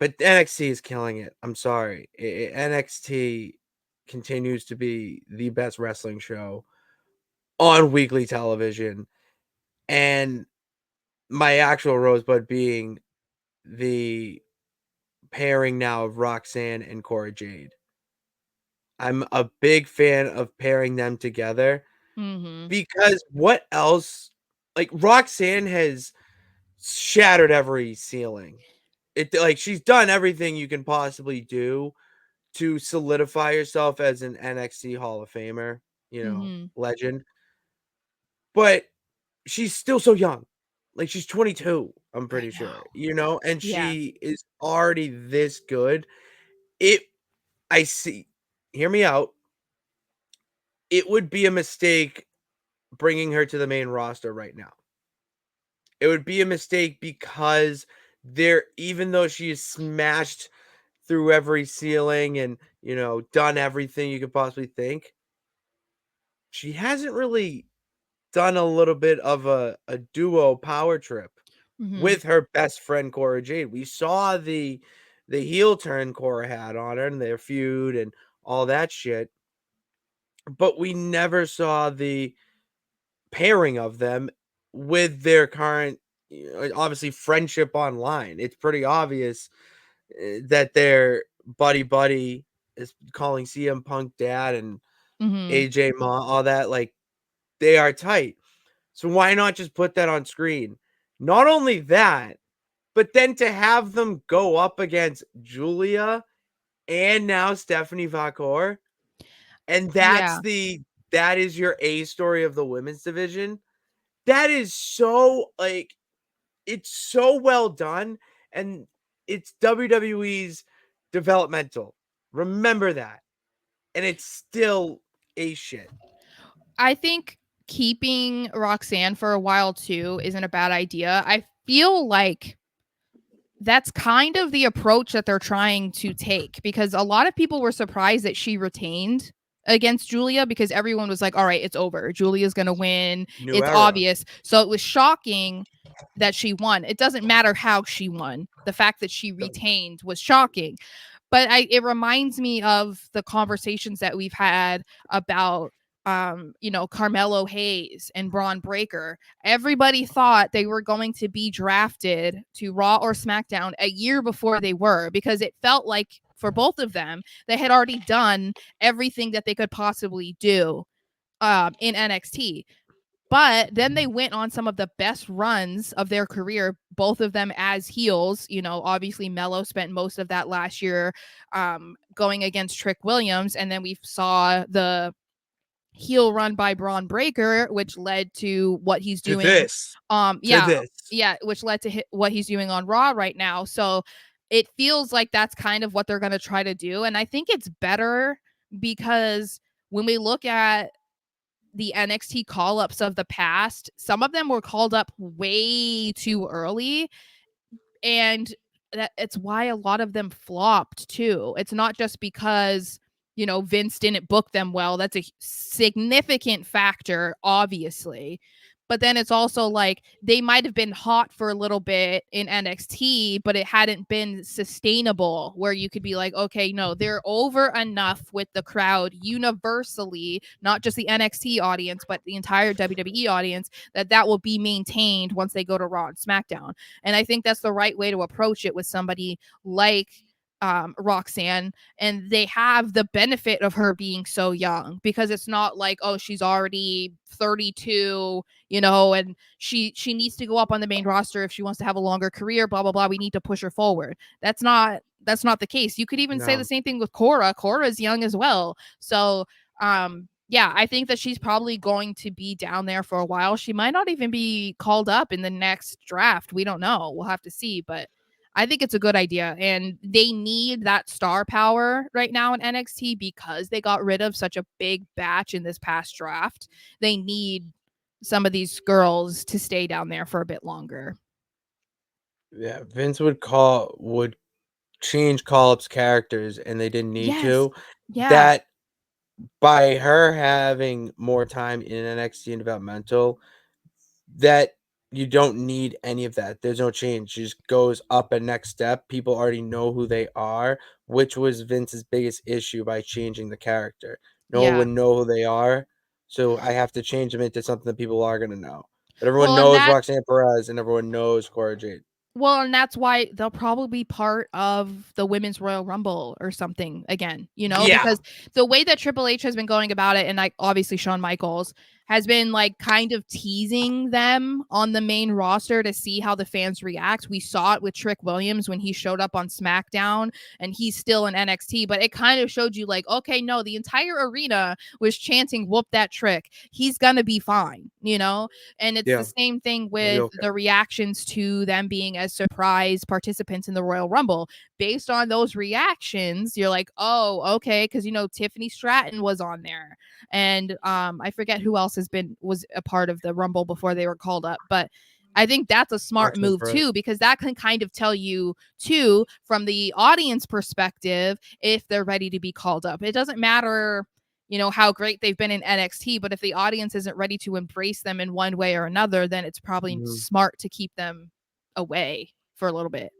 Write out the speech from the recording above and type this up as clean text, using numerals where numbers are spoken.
But NXT is killing it. I'm sorry. NXT continues to be the best wrestling show on weekly television. And my actual rosebud being the pairing now of Roxanne and Cora Jade. I'm a big fan of pairing them together Mm-hmm. because what else? Like Roxanne has shattered every ceiling. Like she's done everything you can possibly do to solidify yourself as an NXT Hall of Famer, Mm-hmm. legend. But she's still so young. Like she's 22, I'm I pretty sure, know. and Yeah. she is already this good. It I see. Hear me out. It would be a mistake bringing her to the main roster right now. It would be a mistake because even though she is smashed through every ceiling and, done everything you could possibly think, she hasn't really done a little bit of a duo power trip Mm-hmm. with her best friend Cora Jade. We saw the heel turn Cora had on her and their feud and all that shit, but we never saw the pairing of them with their current, obviously friendship online. It's pretty obvious that their buddy is calling CM Punk dad and Mm-hmm. AJ Ma, all that. Like they are tight. So why not just put that on screen? Not only that, but then to have them go up against Julia and now Stephanie Vakor, and Yeah. that is your A story of the women's division. That is so like it's so well done, and it's WWE's developmental. Remember that. And it's still a shit. I think keeping Roxanne for a while too isn't a bad idea. I feel like that's kind of the approach that they're trying to take because a lot of people were surprised that she retained against Julia because everyone was like, all right, it's over. Julia's going to win. New It's era. obvious. So it was shocking that she won. It doesn't matter how she won. The fact that she retained was shocking. But it reminds me of the conversations that we've had about Carmelo Hayes and Braun Breaker. Everybody thought they were going to be drafted to Raw or SmackDown a year before they were because it felt like for both of them they had already done everything that they could possibly do in NXT. But then they went on some of the best runs of their career, both of them as heels. Obviously Mello spent most of that last year going against Trick Williams, and then we saw the heel run by Braun Breaker, which led to what he's To doing. this. To Yeah, this. yeah, which led to what he's doing on Raw right now. So it feels like that's kind of what they're going to try to do, and I think it's better because when we look at the NXT call ups of the past, some of them were called up way too early. And it's why a lot of them flopped too. It's not just because, Vince didn't book them well. That's a significant factor, obviously. But then it's also like they might have been hot for a little bit in NXT, but it hadn't been sustainable where you could be like, okay, no, they're over enough with the crowd universally, not just the NXT audience, but the entire WWE audience, that will be maintained once they go to Raw and SmackDown. And I think that's the right way to approach it with somebody like Roxanne, and they have the benefit of her being so young because it's not like, oh, she's already 32, and she needs to go up on the main roster if she wants to have a longer career, blah blah blah, we need to push her forward. That's not the case. You could even say No. the same thing with Cora's young as well. So yeah, I think that she's probably going to be down there for a while. She might not even be called up in the next draft. We don't know. We'll have to see. But I think it's a good idea. And they need that star power right now in NXT because they got rid of such a big batch in this past draft. They need some of these girls to stay down there for a bit longer. Yeah, Vince would change call ups characters and they didn't need Yes. to. Yeah. That by her having more time in NXT and developmental, that You don't need any of that. There's no change. It just goes up a next step. People already know who they are, which was Vince's biggest issue by changing the character. No one Yeah. would know who they are, so I have to change them into something that people are gonna know. But everyone Well, and knows that Roxanne Perez, and everyone knows Cora Jade. Well, and that's why they'll probably be part of the Women's Royal Rumble or something again, Yeah, because the way that Triple H has been going about it, and like obviously Shawn Michaels has been like kind of teasing them on the main roster to see how the fans react. We saw it with Trick Williams when he showed up on SmackDown and he's still in NXT, but it kind of showed you like, okay, no, the entire arena was chanting, whoop that Trick. He's going to be fine. And it's the yeah, same thing it'll be with okay. the reactions to them being as surprise participants in the Royal Rumble. Based on those reactions, you're like, oh, okay, because Tiffany Stratton was on there, and I forget who else was a part of the Rumble before they were called up, but I think that's a smart Roxanne move Perez. too, because that can kind of tell you too, from the audience perspective, if they're ready to be called up. It doesn't matter how great they've been in NXT, but if the audience isn't ready to embrace them in one way or another, then it's probably Mhm. smart to keep them away for a little bit.